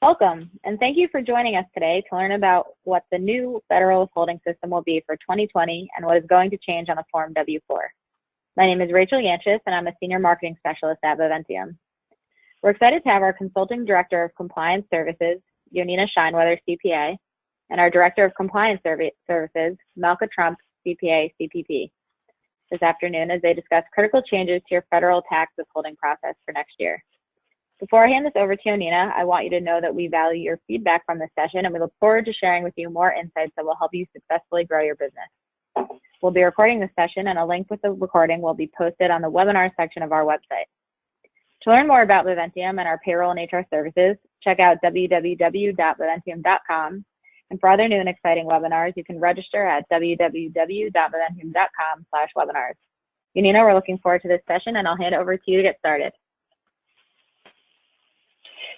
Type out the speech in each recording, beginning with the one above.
Welcome, and thank you for joining us today to learn about what the new federal withholding system will be for 2020 and what is going to change on the Form W-4. My name is Rachel Yanchis, and I'm a Senior Marketing Specialist at Exemption. We're excited to have our Consulting Director of Compliance Services, Yonina Shineweather, CPA, and our Director of Compliance Services, Malka Trump, CPA, CPP, this afternoon as they discuss critical changes to your federal tax withholding process for next year. Before I hand this over to Yonina, I want you to know that we value your feedback from this session, and we look forward to sharing with you more insights that will help you successfully grow your business. We'll be recording this session, and a link with the recording will be posted on the webinar section of our website. To learn more about Exemption and our payroll and HR services, check out www.exemption.com. And for other new and exciting webinars, you can register at www.exemption.com/webinars. Yonina, we're looking forward to this session, and I'll hand it over to you to get started.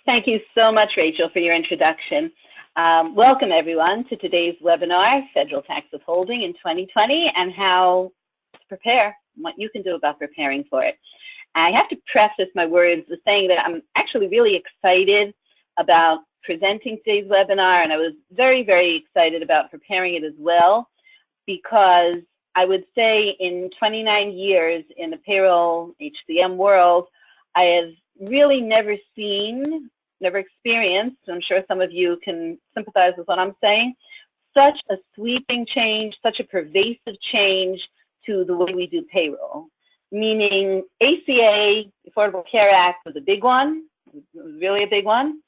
Thank you so much, Rachel, for your introduction. Welcome, everyone, to today's webinar, Federal Tax Withholding in 2020, and how to prepare, and what you can do about preparing for it. I have to preface my words with saying that I'm actually really excited about presenting today's webinar, and I was very, very excited about preparing it as well, because I would say in 29 years in the payroll HCM world, I have really never experienced, I'm sure some of you can sympathize with what I'm saying, such a sweeping change, such a pervasive change to the way we do payroll. Meaning ACA, Affordable Care Act, was a big one. It was really a big one.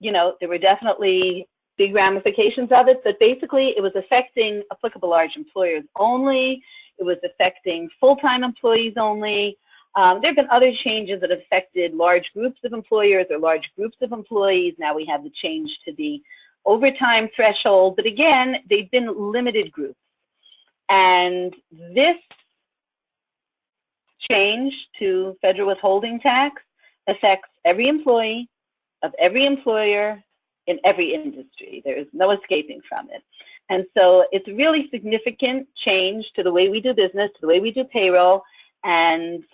You know, there were definitely big ramifications of it, but basically it was affecting applicable large employers only. It was affecting full-time employees only. There have been other changes that affected large groups of employers or large groups of employees. Now we have the change to the overtime threshold, but again, they've been limited groups. And this change to federal withholding tax affects every employee of every employer in every industry. There is no escaping from it. And so it's a really significant change to the way we do business, to the way we do payroll. And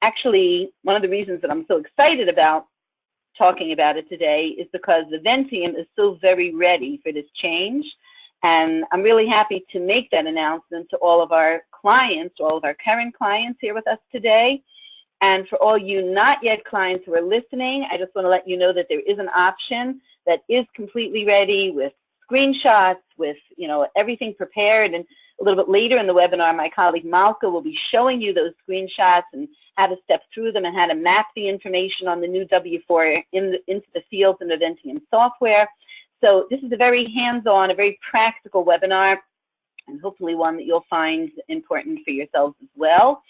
actually, one of the reasons that I'm so excited about talking about it today is because Exemption is so very ready for this change. And I'm really happy to make that announcement to all of our clients, to all of our current clients here with us today. And for all you not yet clients who are listening, I just want to let you know that there is an option that is completely ready with screenshots, with everything prepared. And a little bit later in the webinar, my colleague Malka will be showing you those screenshots and how to step through them and how to map the information on the new W-4 into the fields in Exemption software. So this is a very hands-on, a very practical webinar, and hopefully one that you'll find important for yourselves as well.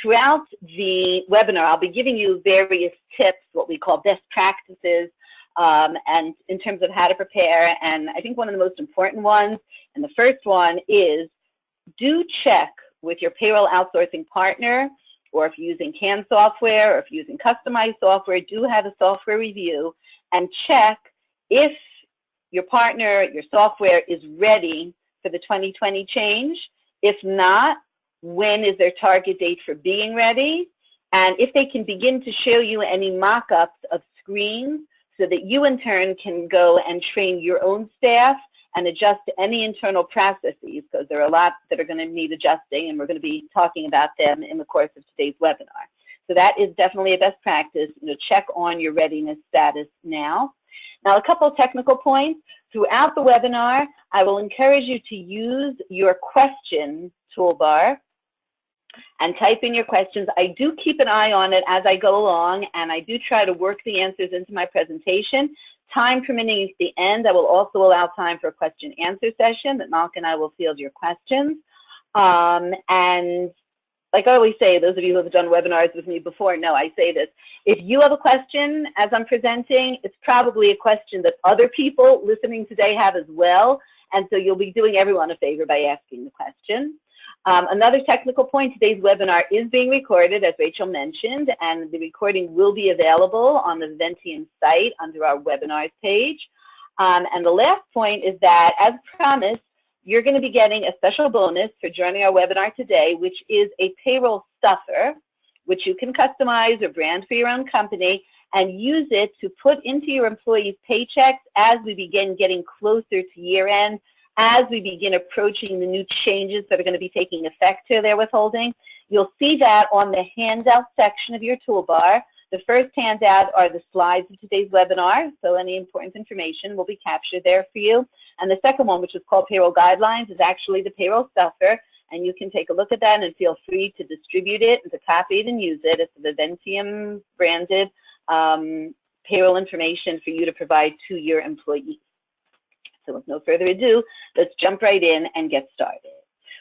Throughout the webinar, I'll be giving you various tips, what we call best practices, and in terms of how to prepare. And I think one of the most important ones, and the first one is, do check with your payroll outsourcing partner, or if you're using canned software, or if you're using customized software, do have a software review and check if your partner, your software is ready for the 2020 change. If not, when is their target date for being ready? And if they can begin to show you any mock-ups of screens so that you in turn can go and train your own staff and adjust to any internal processes, because there are a lot that are going to need adjusting, and we're going to be talking about them in the course of today's webinar. So that is definitely a best practice. Check on your readiness status now. Now, a couple of technical points. Throughout the webinar, I will encourage you to use your question toolbar and type in your questions. I do keep an eye on it as I go along, and I do try to work the answers into my presentation. Time permitting at the end, I will also allow time for a question-answer session that Malka and I will field your questions. And like I always say, those of you who have done webinars with me before know I say this. If you have a question as I'm presenting, it's probably a question that other people listening today have as well. And so you'll be doing everyone a favor by asking the question. Another technical point, today's webinar is being recorded, as Rachel mentioned, and the recording will be available on the Exemption site under our webinars page. And the last point is that, as promised, you're going to be getting a special bonus for joining our webinar today, which is a payroll stuffer which you can customize or brand for your own company and use it to put into your employees' paychecks as we begin getting closer to year end, as we begin approaching the new changes that are going to be taking effect to their withholding. You'll see that on the handout section of your toolbar. The first handout are the slides of today's webinar, so any important information will be captured there for you. And the second one, which is called Payroll Guidelines, is actually the payroll stuffer, and you can take a look at that and feel free to distribute it and to copy it and use it. It's the Ventium branded payroll information for you to provide to your employees. So with no further ado, let's jump right in and get started.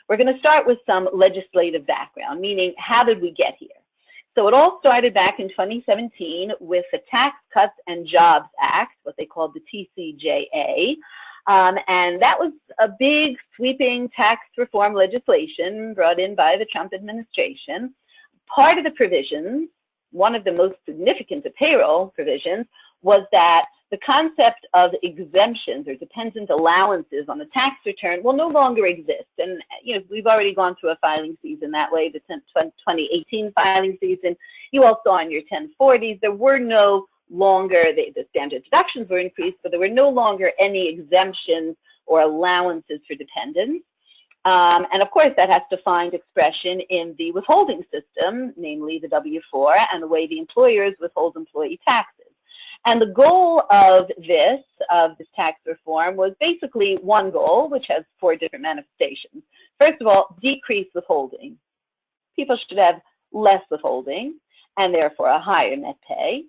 We're going to start with some legislative background, meaning how did we get here? So it all started back in 2017 with the Tax Cuts and Jobs Act, what they called the TCJA. And that was a big sweeping tax reform legislation brought in by the Trump administration. Part of the provisions, one of the most significant of payroll provisions, was that the concept of exemptions or dependent allowances on the tax return will no longer exist. And we've already gone through a filing season that way, the 2018 filing season. You all saw in your 1040s, there were no longer, the standard deductions were increased, but there were no longer any exemptions or allowances for dependents. And of course, that has to find expression in the withholding system, namely the W-4, and the way the employers withhold employee taxes. And the goal of this tax reform was basically one goal, which has 4 different manifestations. First of all, decrease withholding. People should have less withholding and therefore a higher net pay.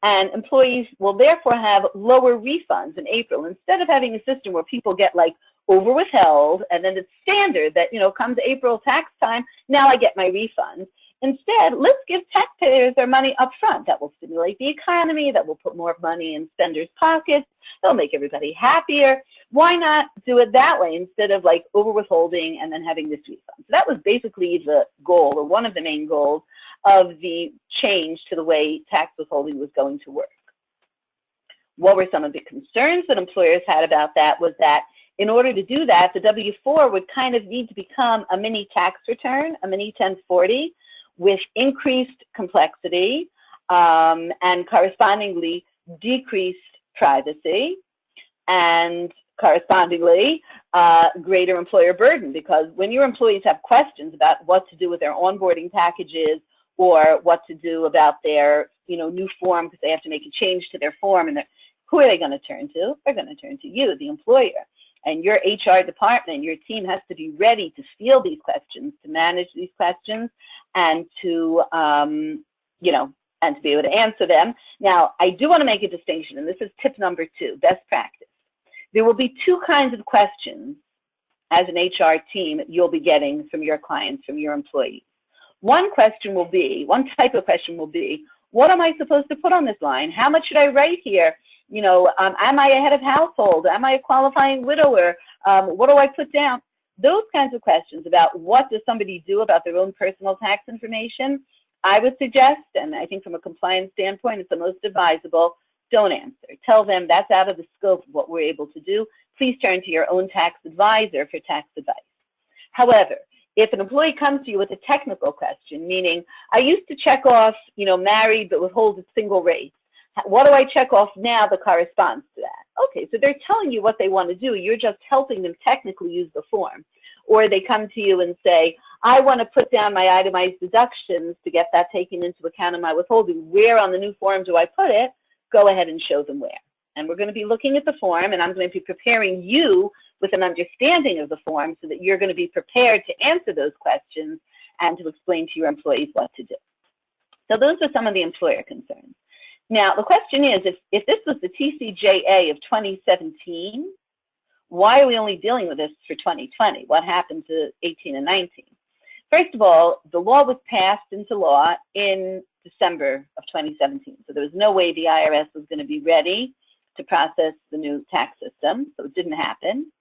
And employees will therefore have lower refunds in April. Instead of having a system where people get like over withheld and then it's standard that, comes April tax time, now I get my refunds. Instead, let's give taxpayers their money up front. That will stimulate the economy, that will put more money in spenders' pockets, that'll make everybody happier. Why not do it that way instead of like over withholding and then having this refund? So that was basically the goal, or one of the main goals of the change to the way tax withholding was going to work. What were some of the concerns that employers had about that was that in order to do that, the W-4 would kind of need to become a mini tax return, a mini 1040, with increased complexity and correspondingly decreased privacy and correspondingly greater employer burden, because when your employees have questions about what to do with their onboarding packages or what to do about their new form because they have to make a change to their form, and who are they going to turn to? They're going to turn to you, the employer. And your HR department, your team has to be ready to field these questions, to manage these questions, and to, and to be able to answer them. Now, I do want to make a distinction, and this is tip number 2, best practice. There will be 2 kinds of questions as an HR team you'll be getting from your clients, from your employees. One type of question will be, what am I supposed to put on this line? How much should I write here? Am I a head of household? Am I a qualifying widower? What do I put down? Those kinds of questions about what does somebody do about their own personal tax information, I would suggest, and I think from a compliance standpoint, it's the most advisable, don't answer. Tell them that's out of the scope of what we're able to do. Please turn to your own tax advisor for tax advice. However, if an employee comes to you with a technical question, meaning, I used to check off, married but withhold a single rate. What do I check off now that corresponds to that? Okay, so they're telling you what they want to do. You're just helping them technically use the form. Or they come to you and say, I want to put down my itemized deductions to get that taken into account in my withholding. Where on the new form do I put it? Go ahead and show them where. And we're going to be looking at the form, and I'm going to be preparing you with an understanding of the form so that you're going to be prepared to answer those questions and to explain to your employees what to do. So those are some of the employer concerns. Now, the question is, if this was the TCJA of 2017, why are we only dealing with this for 2020? What happened to 18 and 19? First of all, the law was passed into law in December of 2017. So there was no way the IRS was going to be ready to process the new tax system. So it didn't happen.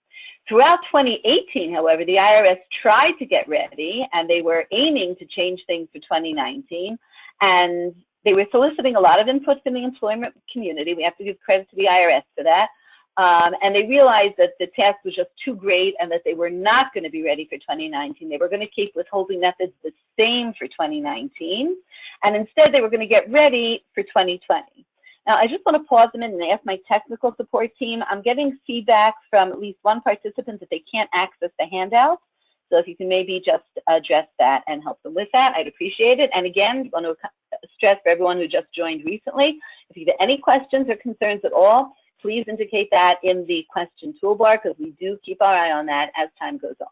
Throughout 2018, however, the IRS tried to get ready, and they were aiming to change things for 2019. And they were soliciting a lot of input from the employment community. We have to give credit to the IRS for that. And they realized that the task was just too great and that they were not going to be ready for 2019. They were going to keep withholding methods the same for 2019, and instead they were going to get ready for 2020. Now, I just want to pause a minute and ask my technical support team. I'm getting feedback from at least one participant that they can't access the handouts. So if you can maybe just address that and help them with that, I'd appreciate it. And again, I want to stress for everyone who just joined recently, if you have any questions or concerns at all, please indicate that in the question toolbar, because we do keep our eye on that as time goes on.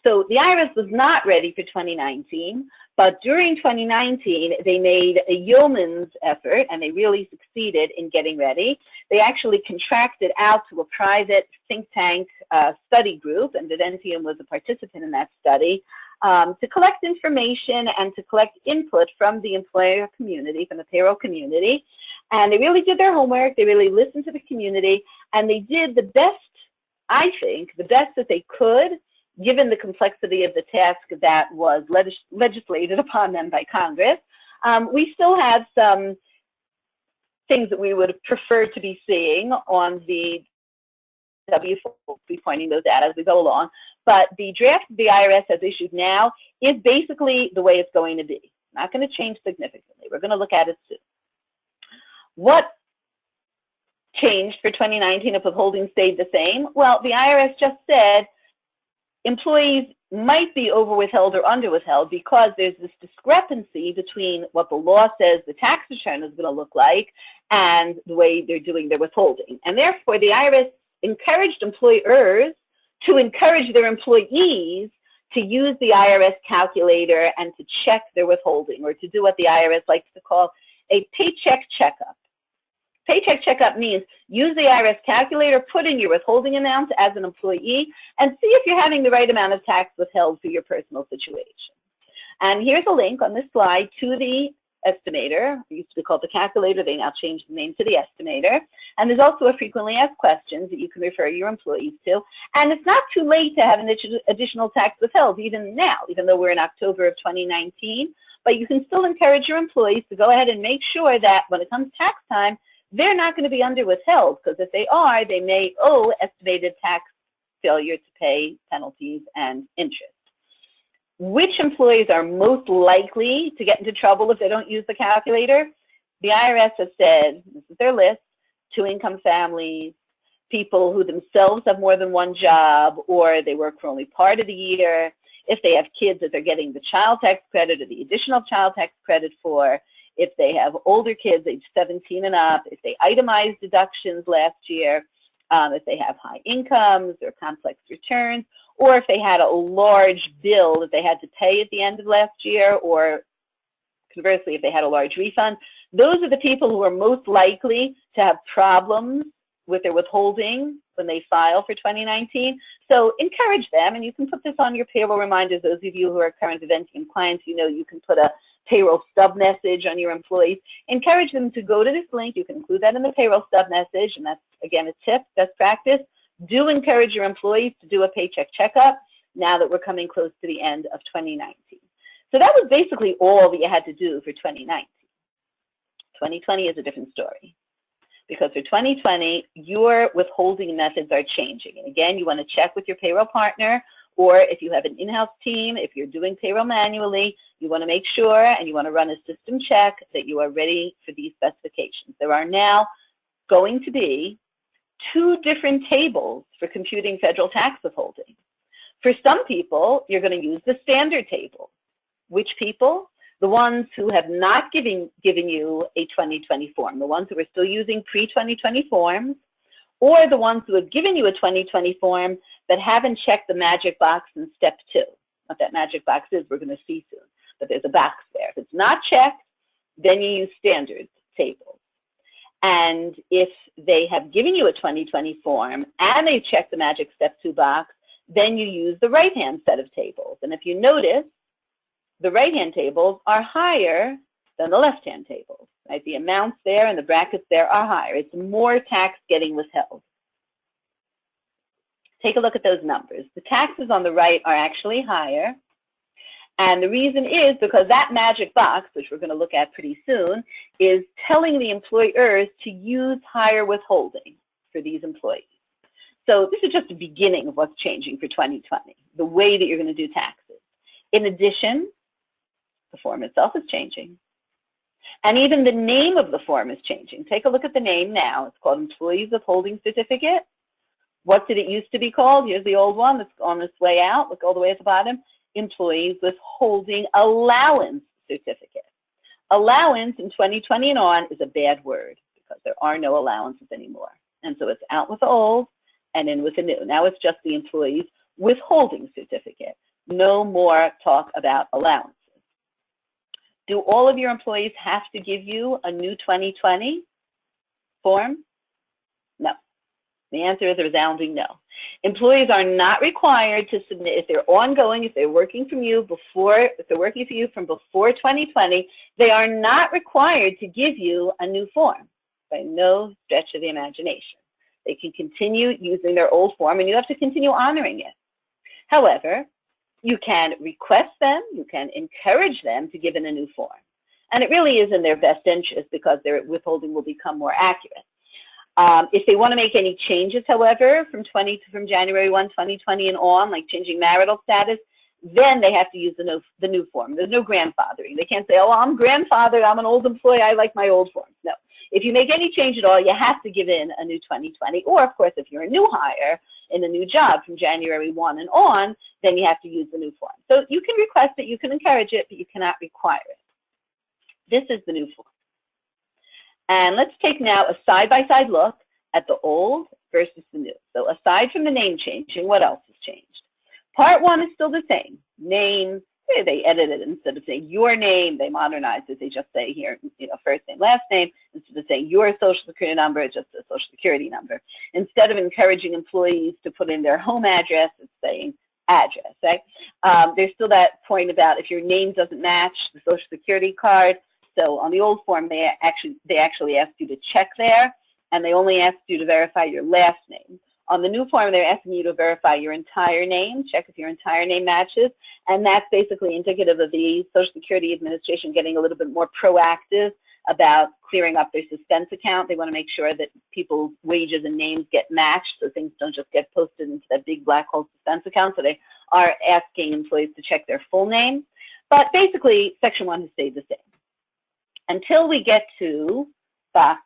So the IRS was not ready for 2019, but during 2019, they made a yeoman's effort, and they really succeeded in getting ready. They actually contracted out to a private think tank study group, and Videntium was a participant in that study, to collect information and to collect input from the employer community, from the payroll community. And they really did their homework. They really listened to the community, and they did the best, I think, the best that they could, given the complexity of the task that was legislated upon them by Congress. We still have some things that we would have preferred to be seeing on the W4. We'll be pointing those out as we go along. But the draft the IRS has issued now is basically the way it's going to be. Not going to change significantly. We're going to look at it soon. What changed for 2019 if withholding stayed the same? Well, the IRS just said employees might be over-withheld or under-withheld because there's this discrepancy between what the law says the tax return is going to look like and the way they're doing their withholding. And therefore, the IRS encouraged employers to encourage their employees to use the IRS calculator and to check their withholding, or to do what the IRS likes to call a paycheck checkup. Paycheck checkup means use the IRS calculator, put in your withholding amount as an employee, and see if you're having the right amount of tax withheld for your personal situation. And here's a link on this slide to the estimator. It used to be called the calculator. They now changed the name to the estimator. And there's also a frequently asked questions that you can refer your employees to. And it's not too late to have an additional tax withheld even now, even though we're in October of 2019. But you can still encourage your employees to go ahead and make sure that when it comes tax time, they're not going to be under withheld, because if they are, they may owe estimated tax failure to pay penalties and interest. Which employees are most likely to get into trouble if they don't use the calculator? The IRS has said, this is their list, two-income families, people who themselves have more than one job, or they work for only part of the year, if they have kids that they're getting the child tax credit or the additional child tax credit for, if they have older kids, age 17 and up, if they itemized deductions last year, if they have high incomes or complex returns, or if they had a large bill that they had to pay at the end of last year, or conversely, if they had a large refund. Those are the people who are most likely to have problems with their withholding when they file for 2019. So encourage them, and you can put this on your payroll reminders. Those of you who are current Exemption clients, you know you can put a payroll stub message on your employees. Encourage them to go to this link. You can include that in the payroll stub message, and that's, again, a tip, best practice. Do encourage your employees to do a paycheck checkup now that we're coming close to the end of 2019. So that was basically all that you had to do for 2019. 2020 is a different story, because for 2020, your withholding methods are changing. And again, you want to check with your payroll partner, or if you have an in-house team, if you're doing payroll manually, you want to make sure and you want to run a system check that you are ready for these specifications. There are now going to be 2 different tables for computing federal tax withholding. For some people, you're going to use the standard table. Which people? The ones who have not given you a 2020 form, the ones who are still using pre-2020 forms, or the ones who have given you a 2020 form but haven't checked the magic box in step 2. What that magic box is, we're going to see soon, but there's a box there. If it's not checked, then you use standard tables. And if they have given you a 2020 form and they've checked the magic step 2 box, then you use the right-hand set of tables. And if you notice, the right-hand tables are higher than the left-hand tables, right? The amounts there and the brackets there are higher. It's more tax getting withheld. Take a look at those numbers. The taxes on the right are actually higher. And the reason is because that magic box, which we're going to look at pretty soon, is telling the employers to use higher withholding. for these employees. So this is just the beginning of what's changing for 2020, the way that you're going to do taxes. In addition, the form itself is changing. And even the name of the form is changing. Take a look at the name now. It's called Employees Withholding Certificate. What did it used to be called? Here's the old one that's on its way out. Look all the way at the bottom. Employees Withholding Allowance Certificate. Allowance in 2020 and on is a bad word because there are no allowances anymore. And so it's out with the old and in with the new. Now it's just the Employees Withholding Certificate. No more talk about allowances. Do all of your employees have to give you a new 2020 form? No. The answer is a resounding no. Employees are not required to submit, if they're ongoing, if they're working from you before, if they're working for you from before 2020, they are not required to give you a new form by no stretch of the imagination. They can continue using their old form and you have to continue honoring it. However, you can request them, you can encourage them to give in a new form. And it really is in their best interest because their withholding will become more accurate. If they want to make any changes, however, from January 1, 2020 and on, like changing marital status, then they have to use the new form. There's no grandfathering. They can't say, oh, I'm grandfathered, I'm an old employee, I like my old form. No. If you make any change at all, you have to give in a new 2020. Or, of course, if you're a new hire in a new job from January 1 and on, then you have to use the new form. So you can request it, you can encourage it, but you cannot require it. This is the new form. And let's take now a side-by-side look at the old versus the new. So aside from the name changing, what else has changed? Part one is still the same. Name, they edited it. Instead of saying your name, they modernized it. They just say here, first name, last name. Instead of saying your social security number, it's just a social security number. Instead of encouraging employees to put in their home address, it's saying address, right? There's still that point about if your name doesn't match the social security card. So on the old form, they actually asked you to check there, and they only asked you to verify your last name. On the new form, they're asking you to verify your entire name, check if your entire name matches, and that's basically indicative of the Social Security Administration getting a little bit more proactive about clearing up their suspense account. They want to make sure that people's wages and names get matched so things don't just get posted into that big black hole suspense account. So they are asking employees to check their full name. But basically, Section 1 has stayed the same. Until we get to box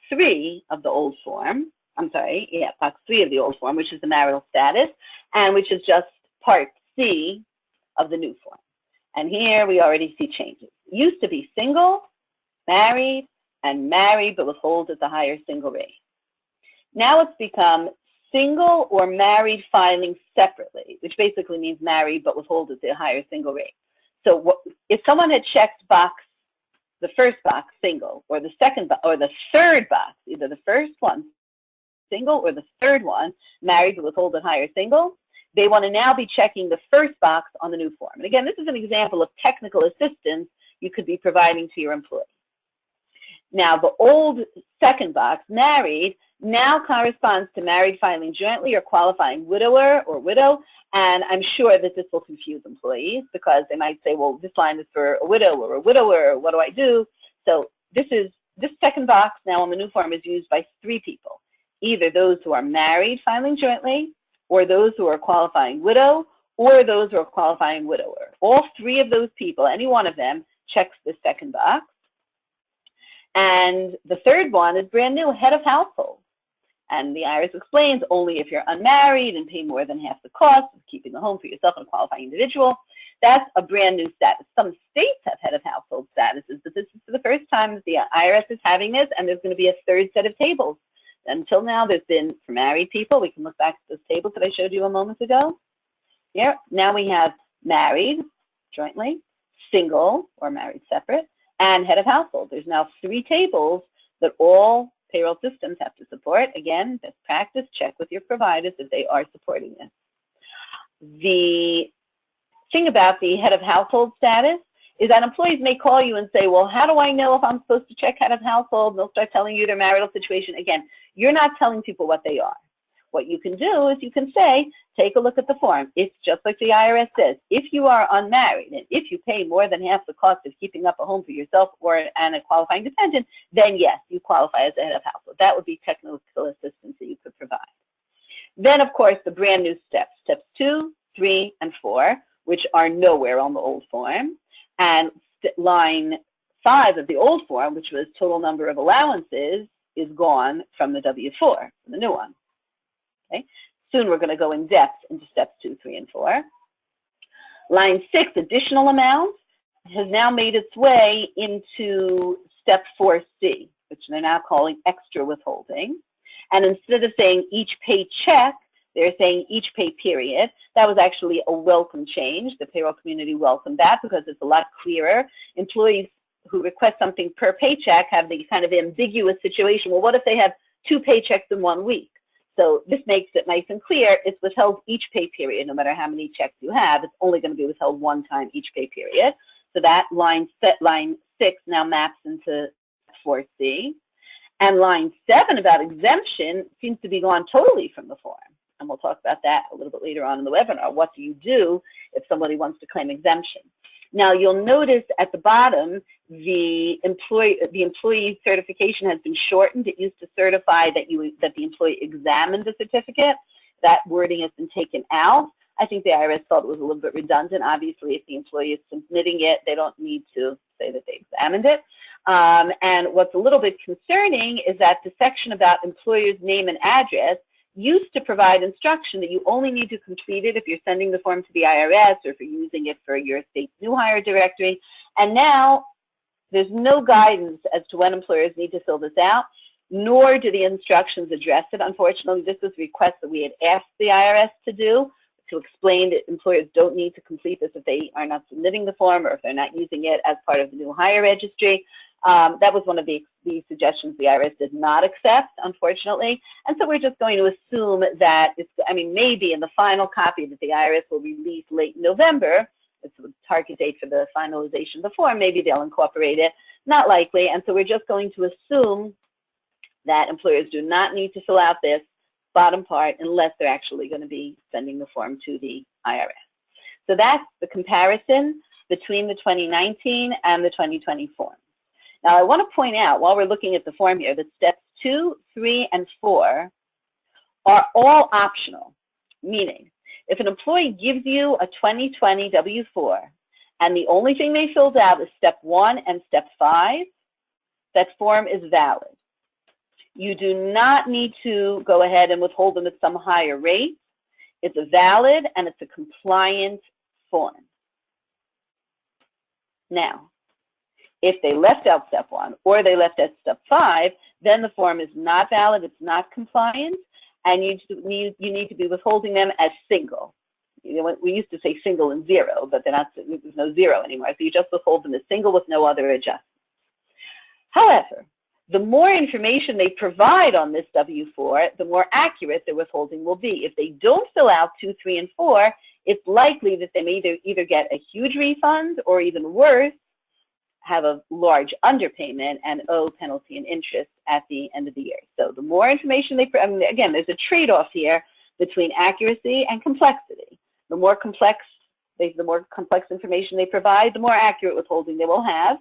3 of the old form, box 3 of the old form, which is the marital status, and which is just part C of the new form. And here we already see changes. It used to be single, married, and married but withhold at the higher single rate. Now it's become single or married filing separately, which basically means married but withhold at the higher single rate. So if someone had checked the first box, single, or the second or the third box, either the first one, single, or the third one, married but withhold at higher single, they want to now be checking the first box on the new form. And again, this is an example of technical assistance you could be providing to your employee. Now, the old second box, married, now corresponds to married filing jointly or qualifying widower or widow. And I'm sure that this will confuse employees because they might say, well, this line is for a widow or a widower, what do I do? So this second box now on the new form is used by 3 people, either those who are married filing jointly, or those who are qualifying widow, or those who are qualifying widower. All 3 of those people, any one of them, checks the second box. And the third one is brand new, head of household. And the IRS explains only if you're unmarried and pay more than half the cost of keeping the home for yourself and a qualifying individual. That's a brand new status. Some states have head of household statuses, but this is for the first time that the IRS is having this, and there's going to be a third set of tables. Until now, there's been for married people. We can look back at those tables that I showed you a moment ago. Here, now we have married jointly, single or married separate, and head of household. There's now 3 tables that all payroll systems have to support. Again, best practice, check with your providers if they are supporting this. The thing about the head of household status is that employees may call you and say, well, how do I know if I'm supposed to check head of household? And they'll start telling you their marital situation. Again, you're not telling people what they are. what you can do is you can say, take a look at the form. It's just like the IRS says. If you are unmarried and if you pay more than half the cost of keeping up a home for yourself and a qualifying dependent, then yes, you qualify as a head of household. That would be technical assistance that you could provide. Then, of course, the brand new steps, steps 2, 3, and 4, which are nowhere on the old form. And line 5 of the old form, which was total number of allowances, is gone from the W-4, the new one. Okay. Soon we're going to go in depth into steps 2, 3, and 4. Line 6, additional amounts, has now made its way into step 4C, which they're now calling extra withholding. And instead of saying each pay check, they're saying each pay period. That was actually a welcome change. The payroll community welcomed that because it's a lot clearer. Employees who request something per paycheck have the kind of ambiguous situation. Well, what if they have 2 paychecks in 1 week? So this makes it nice and clear. It's withheld each pay period, no matter how many checks you have. It's only going to be withheld 1 time each pay period. So that line 6 now maps into 4C. And line 7 about exemption seems to be gone totally from the form. And we'll talk about that a little bit later on in the webinar. What do you do if somebody wants to claim exemption? Now, you'll notice at the bottom, the employee certification has been shortened. It used to certify that the employee examined the certificate. That wording has been taken out. I think the IRS thought it was a little bit redundant. Obviously, if the employee is submitting it, they don't need to say that they examined it. And what's a little bit concerning is that the section about employer's name and address used to provide instruction that you only need to complete it if you're sending the form to the IRS or if you're using it for your state's new hire directory. And now there's no guidance as to when employers need to fill this out, nor do the instructions address it. Unfortunately, this was a request that we had asked the IRS to do, to explain that employers don't need to complete this if they are not submitting the form or if they're not using it as part of the new hire registry. That was one of the suggestions the IRS did not accept, unfortunately. And so we're just going to assume that it's, maybe in the final copy that the IRS will release late November, it's the target date for the finalization of the form, maybe they'll incorporate it, not likely. And so we're just going to assume that employers do not need to fill out this bottom part unless they're actually going to be sending the form to the IRS. So that's the comparison between the 2019 and the 2020 form. Now, I want to point out, while we're looking at the form here, that steps 2, 3, and 4 are all optional, meaning if an employee gives you a 2020 W-4 and the only thing they filled out is step 1 and step 5, that form is valid. You do not need to go ahead and withhold them at some higher rate. It's a valid and it's a compliant form. Now, if they left out step 1 or they left out step 5, then the form is not valid, it's not compliant, and you need to be withholding them as single. You know, we used to say single and 0, but there's no 0 anymore, so you just withhold them as single with no other adjustments. However, the more information they provide on this W-4, the more accurate their withholding will be. If they don't fill out 2, 3, and 4, it's likely that they may either get a huge refund or even worse, have a large underpayment and owe penalty and interest at the end of the year. So the more information they, again, there's a trade-off here between accuracy and complexity. The more complex information they provide, the more accurate withholding they will have.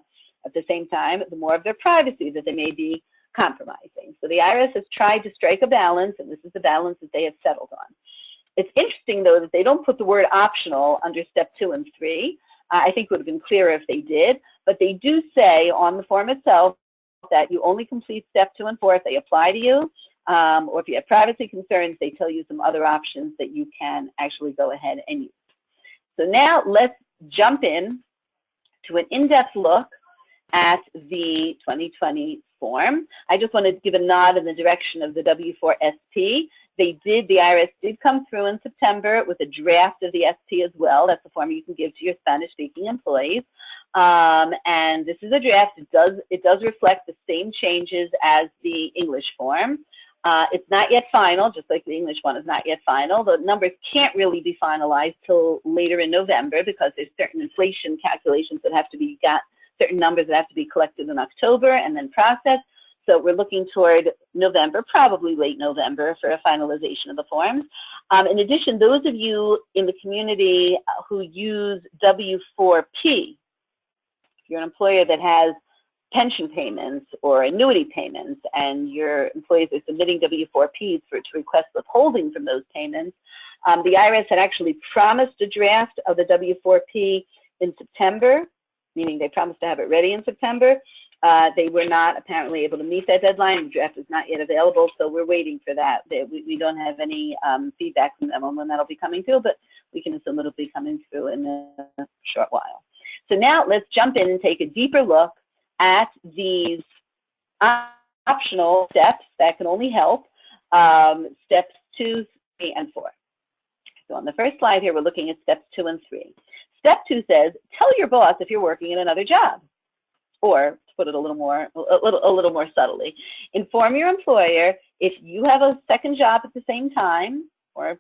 At the same time, the more of their privacy that they may be compromising. So the IRS has tried to strike a balance, and this is the balance that they have settled on. It's interesting, though, that they don't put the word optional under step 2 and 3. I think it would have been clearer if they did, but they do say on the form itself that you only complete step 2 and 4 if they apply to you, or if you have privacy concerns, they tell you some other options that you can actually go ahead and use. So now let's jump in to an in-depth look at the 2020 form. I just want to give a nod in the direction of the W-4SP. The IRS did come through in September with a draft of the SP as well. That's the form you can give to your Spanish-speaking employees. And this is a draft. It does reflect the same changes as the English form. It's not yet final, just like the English one is not yet final. The numbers can't really be finalized till later in November because there's certain inflation calculations that have to be certain numbers that have to be collected in October and then processed. So we're looking toward November, probably late November, for a finalization of the forms. In addition, those of you in the community who use W-4P, if you're an employer that has pension payments or annuity payments and your employees are submitting W-4Ps to request withholding from those payments, the IRS had actually promised a draft of the W-4P in September, meaning they promised to have it ready in September. They were not apparently able to meet that deadline. The draft is not yet available, so we're waiting for that. We don't have any feedback from them on when that'll be coming through, but we can assume it'll be coming through in a short while. So now let's jump in and take a deeper look at these optional steps that can only help, steps 2, 3, and 4. So on the first slide here, we're looking at steps 2 and 3. Step 2 says, tell your boss if you're working in another job. Or, to put it a little more subtly, inform your employer if you have a second job at the same time, or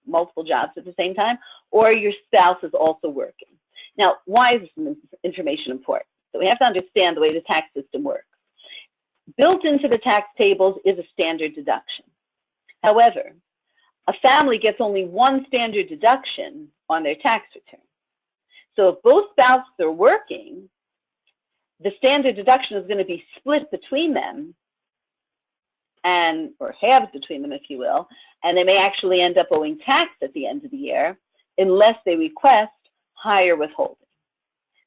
multiple jobs at the same time, or your spouse is also working. Now, why is this information important? So we have to understand the way the tax system works. Built into the tax tables is a standard deduction. However, a family gets only one standard deduction on their tax return. So if both spouses are working, the standard deduction is going to be split between them, or halved between them, if you will, and they may actually end up owing tax at the end of the year unless they request higher withholding.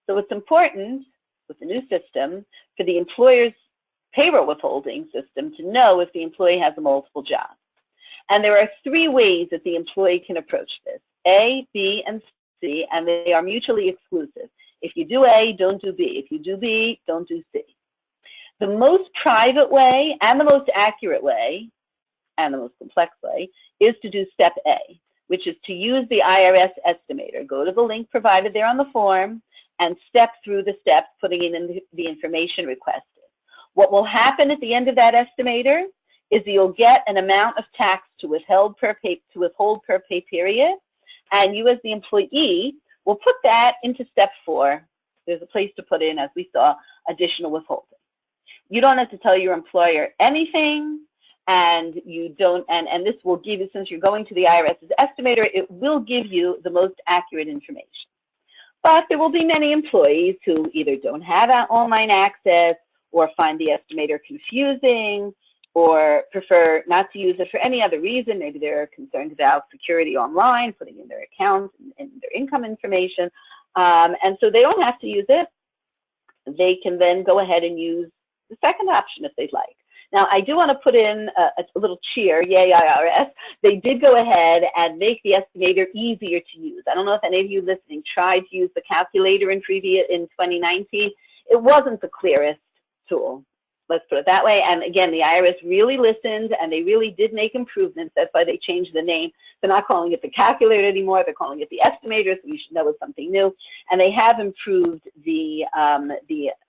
So it's important with the new system for the employer's payroll withholding system to know if the employee has a multiple job. And there are 3 ways that the employee can approach this: A, B, and C, and they are mutually exclusive. If you do A, don't do B. If you do B, don't do C. The most private way and the most accurate way, and the most complex way, is to do step A, which is to use the IRS estimator. Go to the link provided there on the form and step through the steps, putting in the information requested. What will happen at the end of that estimator is that you'll get an amount of tax to withhold per pay period, and you as the employee will put that into step 4. There's a place to put in, as we saw, additional withholding. You don't have to tell your employer anything, and you don't, and this will give you, since you're going to the IRS's estimator, it will give you the most accurate information. But there will be many employees who either don't have online access or find the estimator confusing or prefer not to use it for any other reason. Maybe they're concerned about security online, putting in their accounts and their income information. And so they don't have to use it. They can then go ahead and use the second option if they'd like. Now, I do want to put in a little cheer, yay IRS. They did go ahead and make the estimator easier to use. I don't know if any of you listening tried to use the calculator in 2019. It wasn't the clearest tool. Let's put it that way. And again, the IRS really listened and they really did make improvements. That's why they changed the name. They're not calling it the calculator anymore. They're calling it the estimator, so you should know it's something new. And they have improved the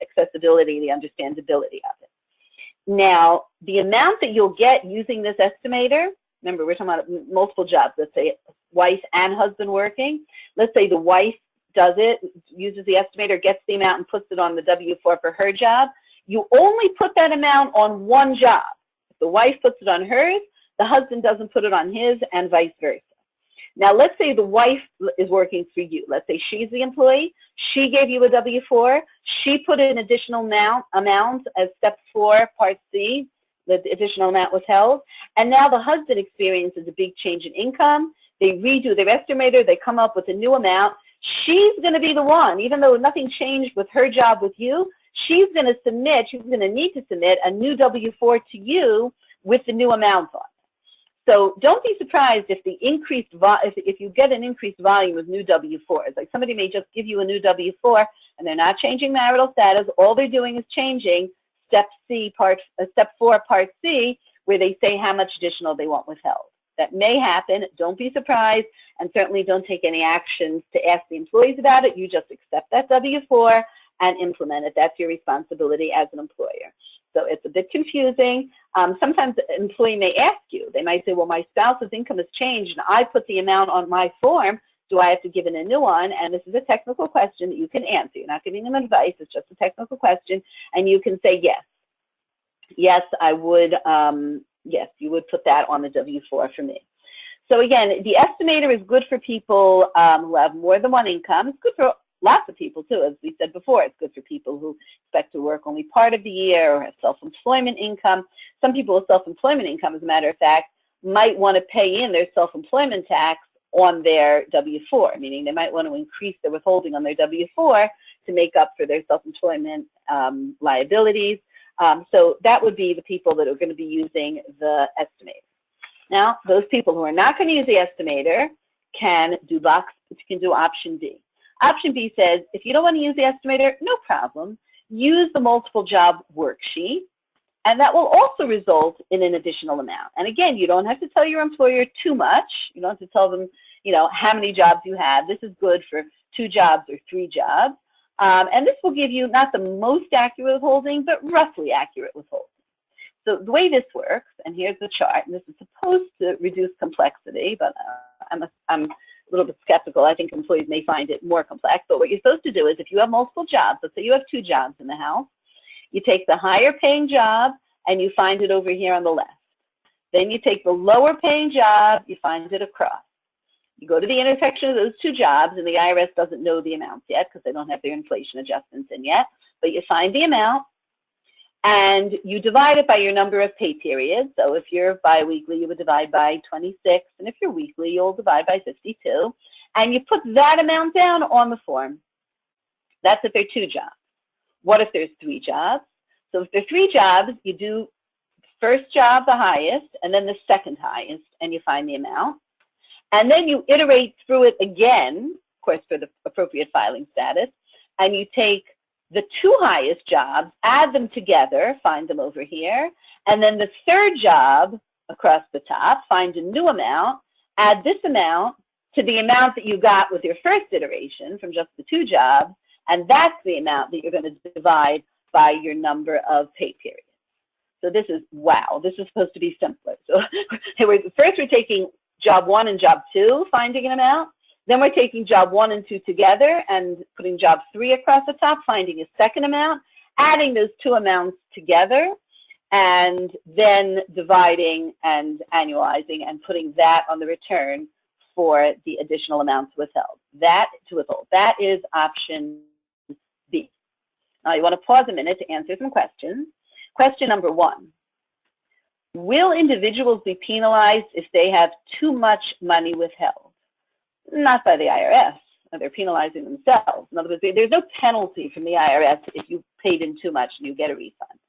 accessibility, the understandability of it. Now, the amount that you'll get using this estimator, remember we're talking about multiple jobs, let's say wife and husband working. Let's say the wife does it, uses the estimator, gets the amount and puts it on the W-4 for her job. You only put that amount on one job. If the wife puts it on hers, the husband doesn't put it on his, and vice versa. Now, let's say the wife is working for you. Let's say she's the employee. She gave you a W-4. She put in an additional amount as step 4, part C. The additional amount was held. And now the husband experiences a big change in income. They redo their estimator. They come up with a new amount. She's going to be the one, even though nothing changed with her job with you, she's going to need to submit a new W-4 to you with the new amount on it. So don't be surprised if if you get an increased volume of new W-4s. Like somebody may just give you a new W-4 and they're not changing marital status. All they're doing is changing step 4, part C, where they say how much additional they want withheld. That may happen. Don't be surprised, and certainly don't take any actions to ask the employees about it. You just accept that W-4 and implement it. That's your responsibility as an employer. So it's a bit confusing. Sometimes an employee may ask you, they might say, well, my spouse's income has changed and I put the amount on my form. Do I have to give in a new one? And this is a technical question that you can answer. You're not giving them advice. It's just a technical question. And you can say yes. yes, I would, yes, you would put that on the W-4 for me. So again, the estimator is good for people who have more than one income. It's good for lots of people too, as we said before. It's good for people who expect to work only part of the year or have self-employment income. Some people with self-employment income, as a matter of fact, might want to pay in their self-employment tax on their W-4, meaning they might want to increase their withholding on their W-4 to make up for their self-employment liabilities. So that would be the people that are going to be using the estimator. Now, those people who are not going to use the estimator can do option B. Option B says, if you don't want to use the estimator, no problem. Use the multiple job worksheet, and that will also result in an additional amount. And again, you don't have to tell your employer too much. You don't have to tell them, you know, how many jobs you have. This is good for 2 jobs or 3 jobs. And this will give you not the most accurate withholding, but roughly accurate withholding. So the way this works, and here's the chart, and this is supposed to reduce complexity, but I'm a little bit skeptical. I think employees may find it more complex. But what you're supposed to do is, if you have multiple jobs, let's say you have 2 jobs in the house, you take the higher paying job and you find it over here on the left. Then you take the lower paying job, you find it across. You go to the intersection of those 2 jobs, and the IRS doesn't know the amounts yet because they don't have their inflation adjustments in yet, but you find the amount and you divide it by your number of pay periods. So if you're biweekly, you would divide by 26, and if you're weekly, you'll divide by 52, and you put that amount down on the form. That's if there are 2 jobs. What if there's 3 jobs? So if there are 3 jobs, you do first job the highest, and then the second highest, and you find the amount. And then you iterate through it again, of course, for the appropriate filing status, and you take the 2 highest jobs, add them together, find them over here, and then the 3rd job across the top, find a new amount, add this amount to the amount that you got with your first iteration from just the 2 jobs, and that's the amount that you're going to divide by your number of pay periods. So this is, wow, this is supposed to be simpler. So first we're taking job 1 and job 2, finding an amount. Then we're taking job 1 and 2 together and putting job 3 across the top, finding a second amount, adding those 2 amounts together, and then dividing and annualizing and putting that on the return for the additional amounts withheld. That is option B. Now you want to pause a minute to answer some questions. Question number 1. Will individuals be penalized if they have too much money withheld? Not by the IRS. They're penalizing themselves. In other words, there's no penalty from the IRS if you paid in too much and you get a refund.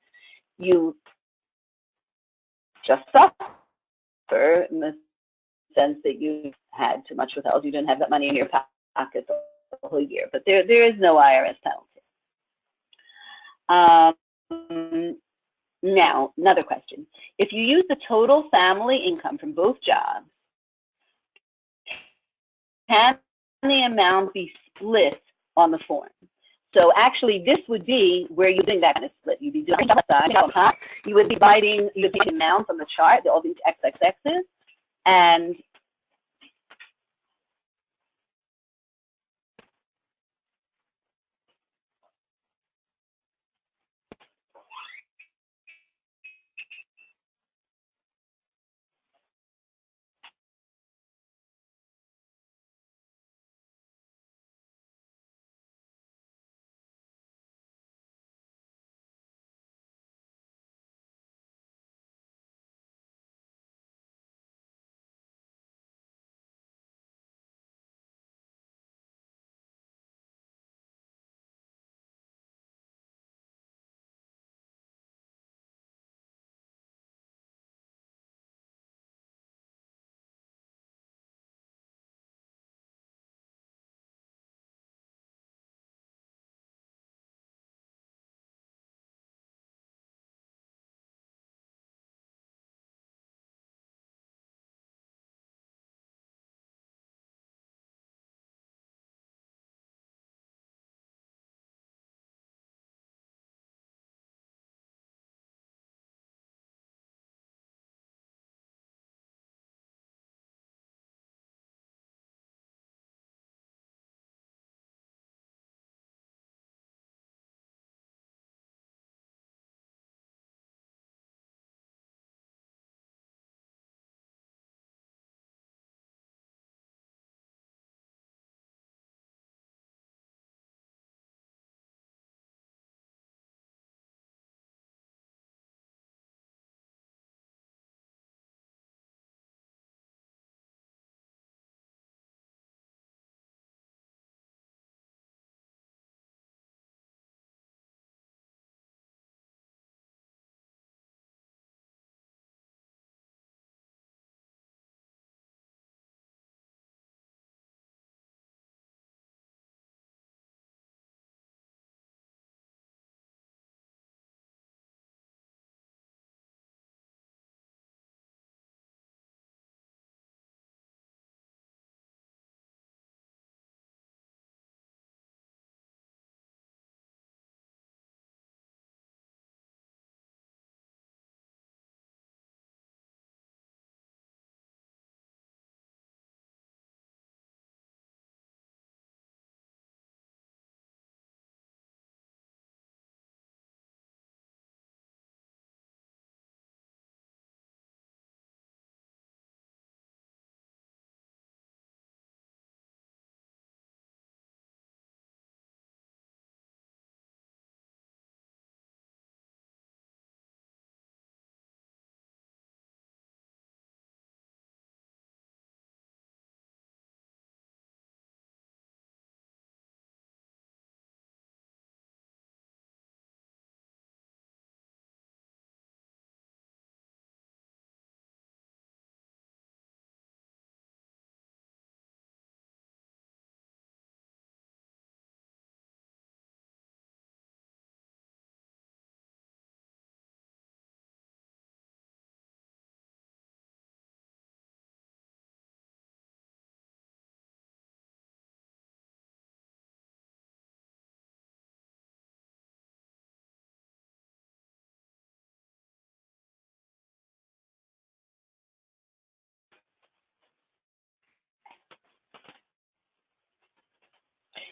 You just suffer in the sense that you had too much withheld. You didn't have that money in your pocket the whole year. But there is no IRS penalty. Now, another question. If you use the total family income from both jobs, can the amount be split on the form? So actually, this would be where you're doing that kind of split. You'd be doing you would be dividing the amounts on the chart, all these XXXs, and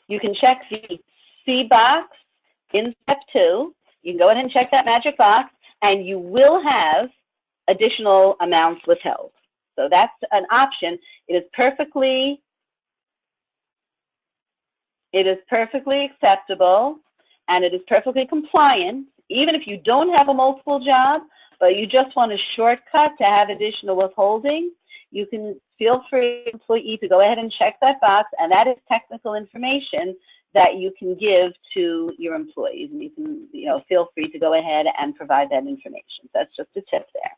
you can check the C box in step 2. You can go ahead and check that magic box, and you will have additional amounts withheld. So that's an option. It is perfectly acceptable, and it is perfectly compliant, even if you don't have a multiple job, but you just want a shortcut to have additional withholding. You can feel free, employee, to go ahead and check that box, and that is technical information that you can give to your employees, and you can, feel free to go ahead and provide that information. So that's just a tip there.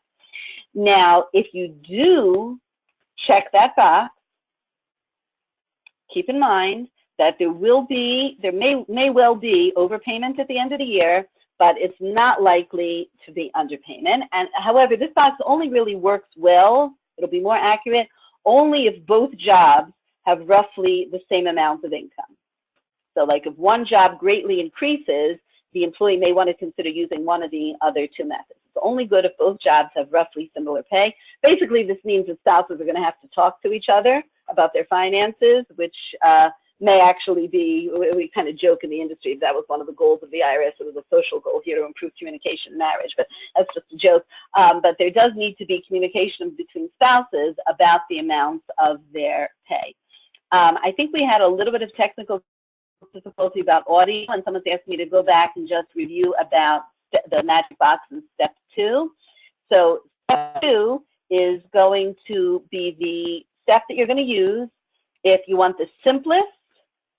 Now, if you do check that box, keep in mind that there may well be overpayment at the end of the year, but it's not likely to be underpayment. And however, this box only really works well, it'll be more accurate, only if both jobs have roughly the same amount of income. So like if one job greatly increases, the employee may want to consider using one of the other two methods. It's only good if both jobs have roughly similar pay. Basically, this means that spouses are going to have to talk to each other about their finances, which may actually be, we kind of joke in the industry, that was one of the goals of the IRS. It was a social goal here to improve communication in marriage, but that's just a joke. But there does need to be communication between spouses about the amounts of their pay. I think we had a little bit of technical difficulty about audio, and someone's asked me to go back and just review about the magic box in step 2. So step 2 is going to be the step that you're going to use if you want the simplest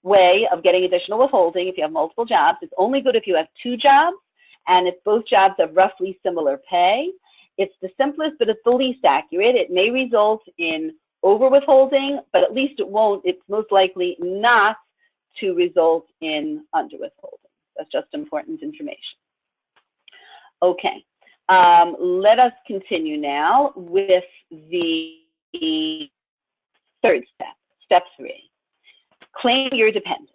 way of getting additional withholding. If you have multiple jobs, it's only good if you have 2 jobs, and if both jobs have roughly similar pay. It's the simplest, but it's the least accurate. It may result in over withholding, but at least it's most likely not to result in under withholding. That's just important information. Okay, let us continue now with the third step, step 3. Claim your dependents.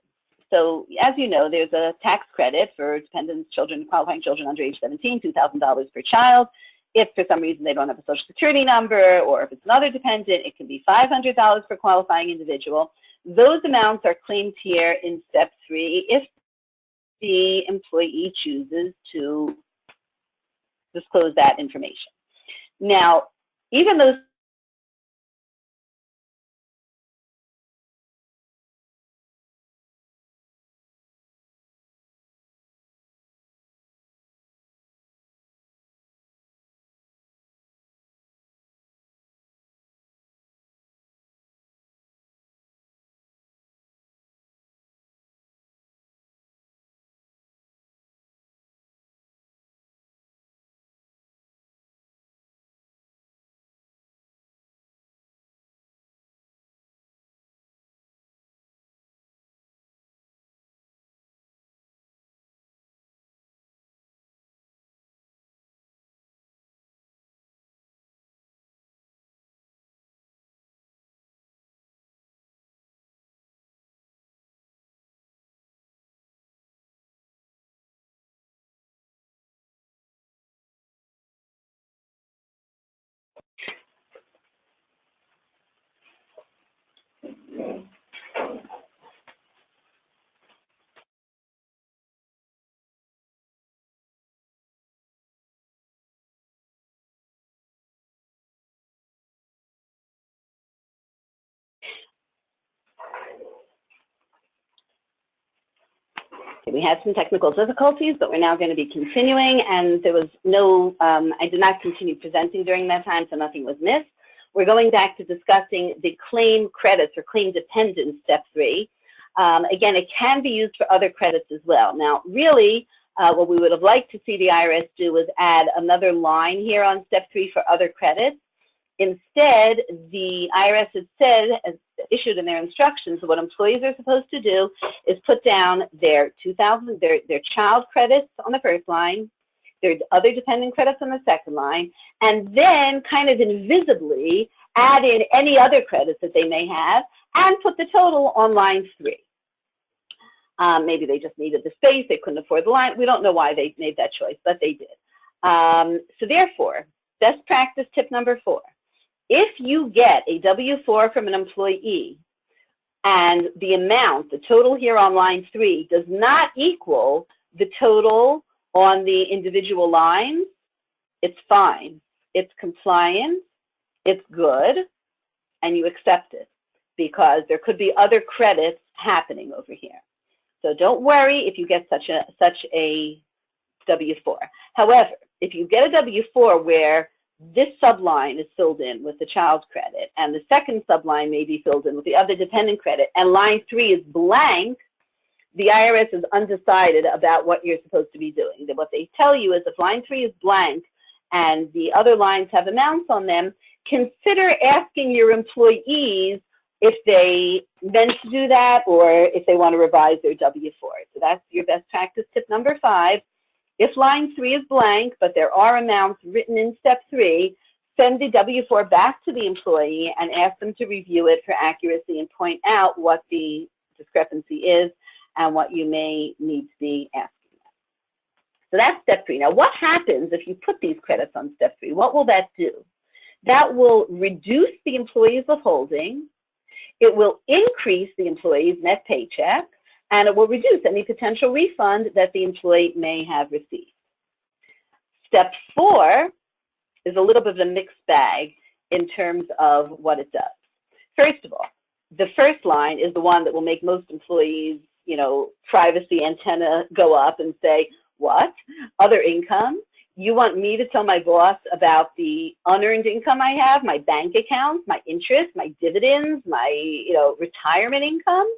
So as you know, there's a tax credit for dependents, qualifying children under age 17, $2,000 per child. If for some reason they don't have a social security number, or if it's another dependent, it can be $500 per qualifying individual. Those amounts are claimed here in step 3 if the employee chooses to disclose that information. Now, even though we had some technical difficulties, but we're now going to be continuing, and there was no, I did not continue presenting during that time, so nothing was missed. We're going back to discussing the claim credits or claim dependents, step 3. Again, it can be used for other credits as well. Now, really, what we would have liked to see the IRS do was add another line here on step 3 for other credits. Instead, the IRS has said, as issued in their instructions, what employees are supposed to do is put down their their child credits on the first line, their other dependent credits on the second line, and then kind of invisibly add in any other credits that they may have and put the total on line 3. Maybe they just needed the space, they couldn't afford the line. We don't know why they made that choice, but they did. So therefore, best practice tip number 4. If you get a W-4 from an employee and the amount, the total here on line 3, does not equal the total on the individual lines, it's fine. It's compliant, it's good, and you accept it because there could be other credits happening over here. So don't worry if you get such a W-4. However, if you get a W-4 where this subline is filled in with the child credit and the second subline may be filled in with the other dependent credit and line 3 is blank, the IRS is undecided about what you're supposed to be doing. What they tell you is if line 3 is blank and the other lines have amounts on them, consider asking your employees if they meant to do that or if they want to revise their W-4. So that's your best practice tip number 5. If line 3 is blank, but there are amounts written in step 3, send the W-4 back to the employee and ask them to review it for accuracy and point out what the discrepancy is and what you may need to be asking them. So that's step 3. Now, what happens if you put these credits on step 3? What will that do? That will reduce the employee's withholding, it will increase the employee's net paycheck, and it will reduce any potential refund that the employee may have received. Step 4 is a little bit of a mixed bag in terms of what it does. First of all, the first line is the one that will make most employees, privacy antenna go up and say, what? Other income? You want me to tell my boss about the unearned income I have, my bank accounts, my interest, my dividends, my, retirement income?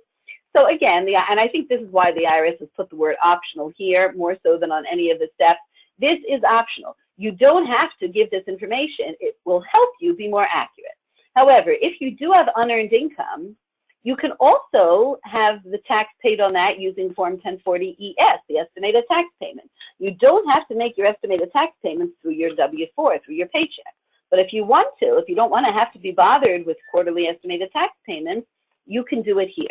So again, and I think this is why the IRS has put the word optional here more so than on any of the steps. This is optional. You don't have to give this information. It will help you be more accurate. However, if you do have unearned income, you can also have the tax paid on that using Form 1040-ES, the estimated tax payment. You don't have to make your estimated tax payments through your W-4, through your paycheck. But if you want to, if you don't want to have to be bothered with quarterly estimated tax payments, you can do it here.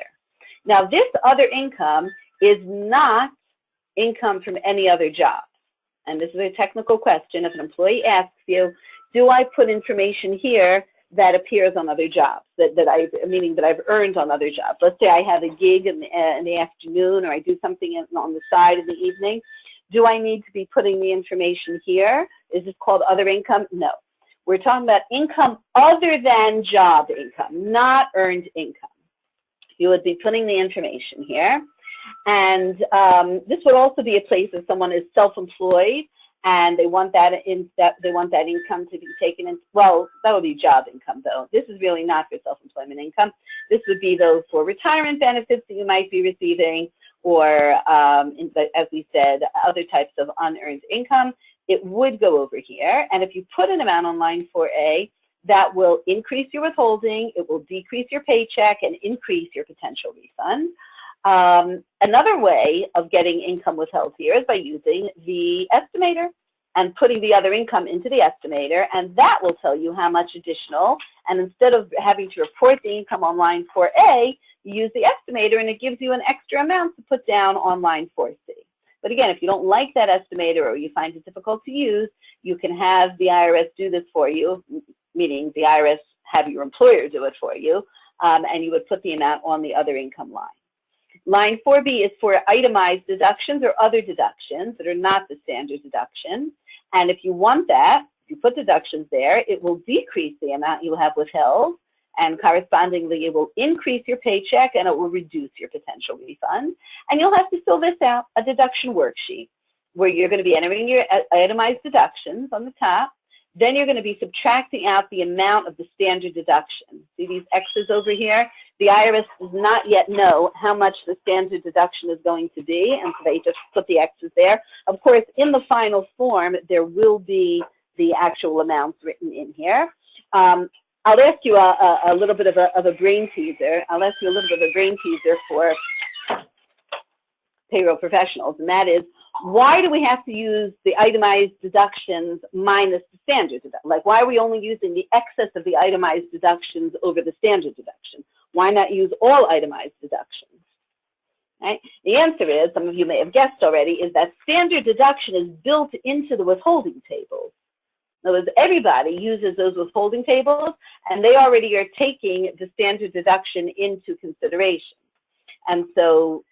Now, this other income is not income from any other job. And this is a technical question. If an employee asks you, do I put information here that appears on other jobs, meaning that I've earned on other jobs? Let's say I have a gig in the afternoon, or I do something on the side in the evening. Do I need to be putting the information here? Is this called other income? No. We're talking about income other than job income, not earned income. You would be putting the information here. And this would also be a place if someone is self-employed and they want that income to be taken in. Well, that would be job income, though. This is really not for self-employment income. This would be, though, for retirement benefits that you might be receiving, or, as we said, other types of unearned income. It would go over here. And if you put an amount on line 4A, that will increase your withholding, it will decrease your paycheck, and increase your potential refund. Another way of getting income withheld here is by using the estimator and putting the other income into the estimator, and that will tell you how much additional, and instead of having to report the income on line 4A, you use the estimator and it gives you an extra amount to put down on line 4C. But again, if you don't like that estimator or you find it difficult to use, you can have the IRS do this for you, meaning the IRS have your employer do it for you, and you would put the amount on the other income line. Line 4B is for itemized deductions or other deductions that are not the standard deduction. And if you want that, if you put deductions there, it will decrease the amount you have withheld, and correspondingly, it will increase your paycheck and it will reduce your potential refund. And you'll have to fill this out, a deduction worksheet, where you're going to be entering your itemized deductions on the top. Then you're going to be subtracting out the amount of the standard deduction. See these X's over here? The IRS does not yet know how much the standard deduction is going to be, and so they just put the X's there. Of course, in the final form, there will be the actual amounts written in here. I'll ask you a little bit of a brain teaser. I'll ask you a little bit of a brain teaser for payroll professionals, and that is, why do we have to use the itemized deductions minus the standard deduction? Like, why are we only using the excess of the itemized deductions over the standard deduction? Why not use all itemized deductions? Right? The answer is, some of you may have guessed already, is that standard deduction is built into the withholding tables. In other words, everybody uses those withholding tables, and they already are taking the standard deduction into consideration. And so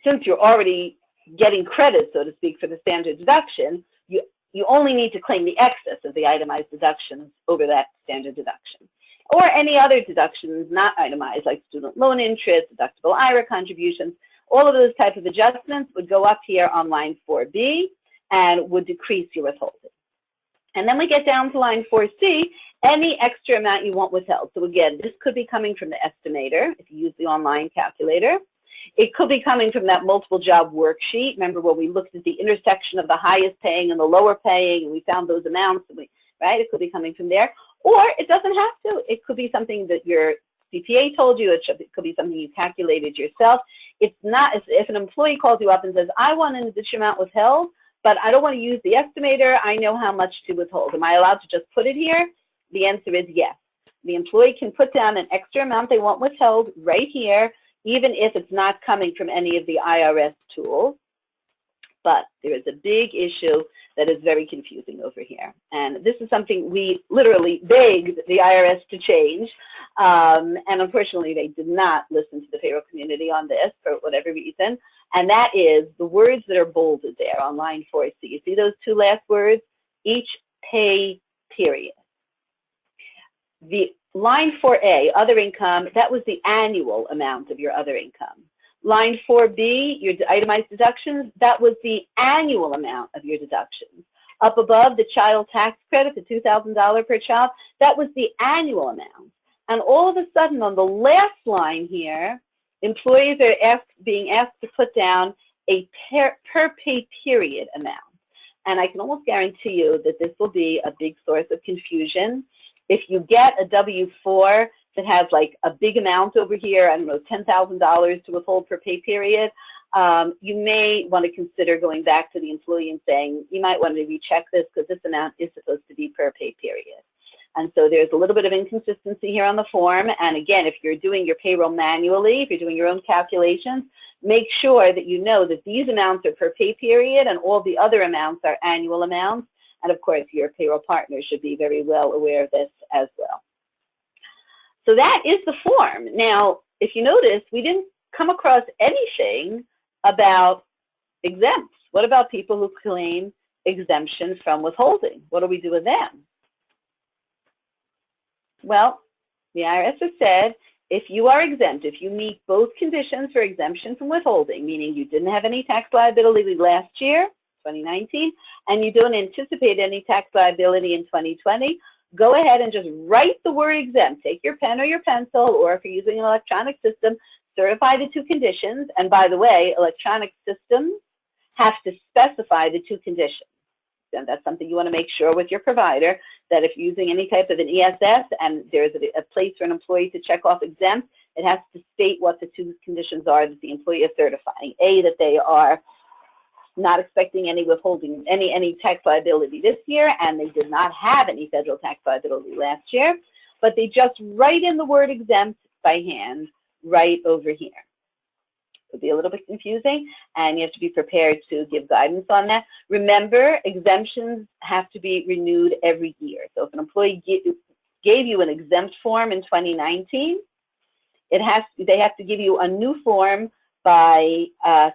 since you're already getting credit, so to speak, for the standard deduction, you only need to claim the excess of the itemized deductions over that standard deduction. Or any other deductions not itemized, like student loan interest, deductible IRA contributions. All of those types of adjustments would go up here on line 4B and would decrease your withholding. And then we get down to line 4C, any extra amount you want withheld. So again, this could be coming from the estimator, if you use the online calculator. It could be coming from that multiple job worksheet. Remember when we looked at the intersection of the highest paying and the lower paying, and we found those amounts, right? It could be coming from there. Or it doesn't have to. It could be something that your CPA told you. It could be something you calculated yourself. It's not, if an employee calls you up and says, I want an additional amount withheld, but I don't want to use the estimator, I know how much to withhold. Am I allowed to just put it here? The answer is yes. The employee can put down an extra amount they want withheld right here, even if it's not coming from any of the IRS tools. But there is a big issue that is very confusing over here. And this is something we literally begged the IRS to change. And unfortunately, they did not listen to the payroll community on this for whatever reason. And that is the words that are bolded there on line 4C. You see those two last words? Each pay period. The line 4A, other income, that was the annual amount of your other income. Line 4B, your itemized deductions, that was the annual amount of your deductions. Up above, the child tax credit, the $2,000 per child, that was the annual amount. And all of a sudden, on the last line here, employees are being asked to put down a per pay period amount. And I can almost guarantee you that this will be a big source of confusion. If you get a W-4 that has like a big amount over here, I don't know, $10,000 to withhold per pay period, you may want to consider going back to the employee and saying, you might want to recheck this because this amount is supposed to be per pay period. And so there's a little bit of inconsistency here on the form. And again, if you're doing your payroll manually, if you're doing your own calculations, make sure that you know that these amounts are per pay period and all the other amounts are annual amounts. And of course, your payroll partner should be very well aware of this as well. So that is the form. Now, if you notice, we didn't come across anything about exempts. What about people who claim exemption from withholding? What do we do with them? Well, the IRS has said, if you are exempt, if you meet both conditions for exemption from withholding, meaning you didn't have any tax liability last year, 2019, and you don't anticipate any tax liability in 2020, go ahead and just write the word exempt. Take your pen or your pencil, or if you're using an electronic system, certify the two conditions. And by the way, electronic systems have to specify the two conditions. And that's something you want to make sure with your provider, that if you're using any type of an ESS and there's a place for an employee to check off exempt, it has to state what the two conditions are that the employee is certifying. A, that they are not expecting any withholding, any tax liability this year, and they did not have any federal tax liability last year, but they just write in the word exempt by hand right over here. Could be a little bit confusing, and you have to be prepared to give guidance on that. Remember, exemptions have to be renewed every year. So if an employee gave you an exempt form in 2019, they have to give you a new form by,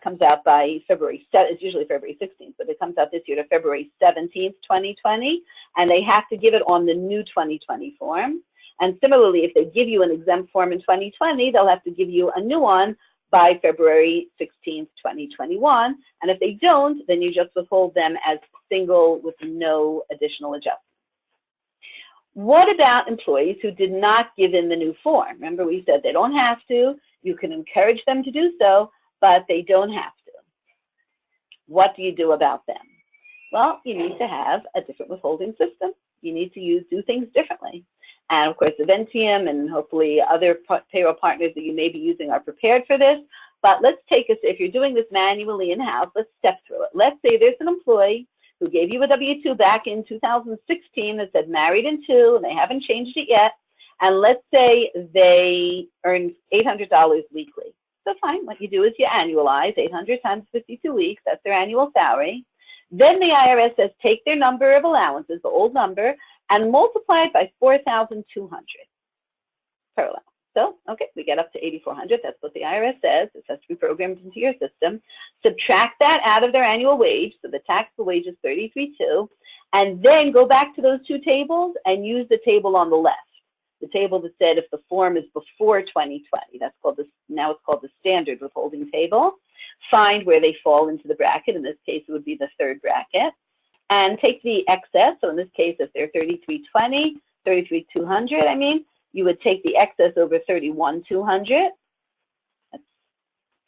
comes out by February 7th, it's usually February 16th, but it comes out this year to February 17th, 2020, and they have to give it on the new 2020 form. And similarly, if they give you an exempt form in 2020, they'll have to give you a new one by February 16th, 2021. And if they don't, then you just withhold them as single with no additional adjustments. What about employees who did not give in the new form? Remember, we said they don't have to. You can encourage them to do so, but they don't have to. What do you do about them? Well, you need to have a different withholding system. You need to do things differently. And of course, Exemption and hopefully other payroll partners that you may be using are prepared for this. But let's take us, if you're doing this manually in-house, let's step through it. Let's say there's an employee who gave you a W-2 back in 2016 that said married in two, and they haven't changed it yet. And let's say they earn $800 weekly. So fine, what you do is you annualize 800 times 52 weeks. That's their annual salary. Then the IRS says take their number of allowances, the old number, and multiply it by 4,200 per allowance. So, okay, we get up to 8,400. That's what the IRS says. It has to be programmed into your system. Subtract that out of their annual wage. So the taxable wage is 33,200. And then go back to those two tables and use the table on the left. The table that said if the form is before 2020, that's called this, now it's called the standard withholding table. Find where they fall into the bracket. In this case, it would be the third bracket. And take the excess. So in this case, if they're 33,200, 33,200, I mean, you would take the excess over 31,200. That's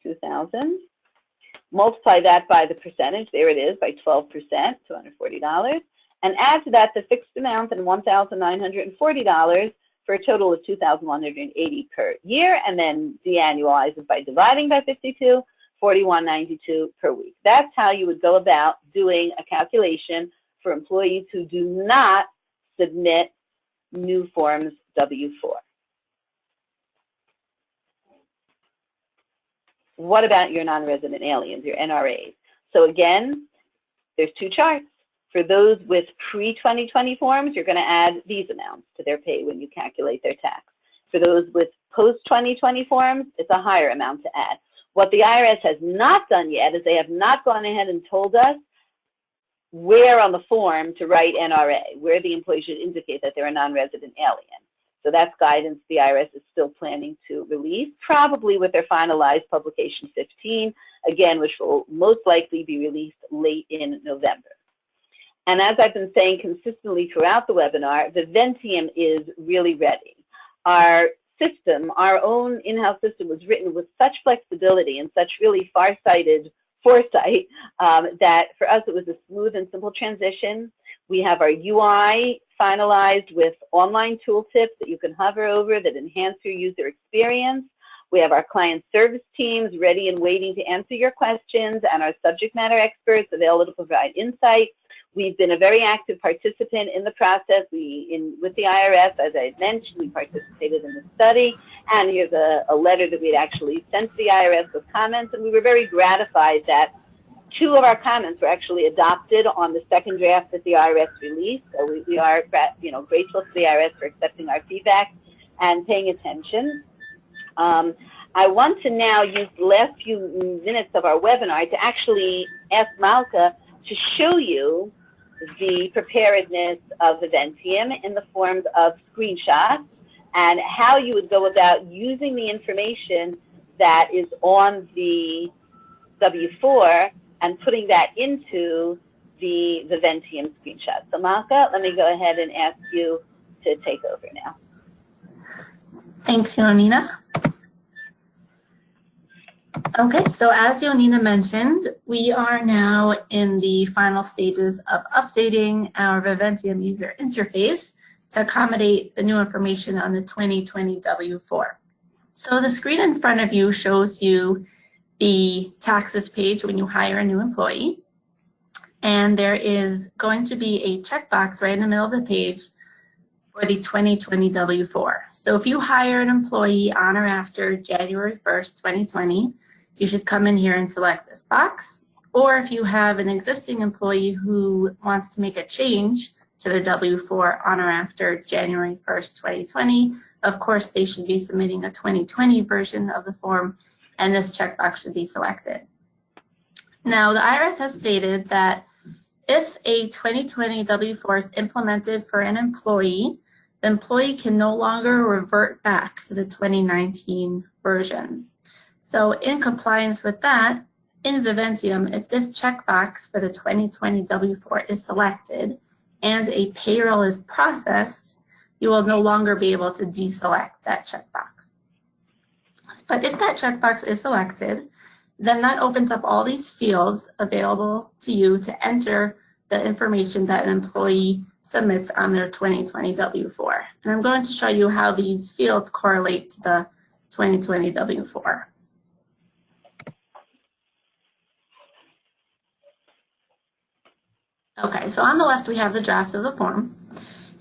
2,000. Multiply that by the percentage. There it is, by 12%, $240. And add to that the fixed amount and $1,940 for a total of $2,180 per year. And then deannualize it by dividing by 52, $41.92 per week. That's how you would go about doing a calculation for employees who do not submit new forms W-4. What about your non-resident aliens, your NRAs? So again, there's two charts. For those with pre-2020 forms, you're going to add these amounts to their pay when you calculate their tax. For those with post-2020 forms, it's a higher amount to add. What the IRS has not done yet is they have not gone ahead and told us where on the form to write NRA, where the employee should indicate that they're a non-resident alien. So that's guidance the IRS is still planning to release, probably with their finalized publication 15, again, which will most likely be released late in November. And as I've been saying consistently throughout the webinar, the Ventium is really ready. Our system, our own in-house system, was written with such flexibility and such really far-sighted foresight that for us it was a smooth and simple transition. We have our UI finalized with online tooltips that you can hover over that enhance your user experience. We have our client service teams ready and waiting to answer your questions, and our subject matter experts available to provide insight. We've been a very active participant in the process. With the IRS, as I mentioned, we participated in the study, and here's a letter that we had actually sent to the IRS with comments, and we were very gratified that 2 of our comments were actually adopted on the second draft that the IRS released. So we are, grateful to the IRS for accepting our feedback and paying attention. I want to now use the last few minutes of our webinar to actually ask Malka to show you the preparedness of the Ventium in the forms of screenshots and how you would go about using the information that is on the W-4 and putting that into the Ventium screenshot. So Malka, let me go ahead and ask you to take over now. Thanks, Yonina. Okay, so as Yonina mentioned, we are now in the final stages of updating our Viventium user interface to accommodate the new information on the 2020 W-4. So the screen in front of you shows you the taxes page when you hire a new employee. And there is going to be a checkbox right in the middle of the page for the 2020 W-4. So if you hire an employee on or after January 1st, 2020, you should come in here and select this box. Or if you have an existing employee who wants to make a change to their W-4 on or after January 1st, 2020, of course, they should be submitting a 2020 version of the form, and this checkbox should be selected. Now, the IRS has stated that if a 2020 W-4 is implemented for an employee, the employee can no longer revert back to the 2019 version. So in compliance with that, in Viventium, if this checkbox for the 2020 W-4 is selected and a payroll is processed, you will no longer be able to deselect that checkbox. But if that checkbox is selected, then that opens up all these fields available to you to enter the information that an employee submits on their 2020 W-4. And I'm going to show you how these fields correlate to the 2020 W-4. Okay, so on the left we have the draft of the form.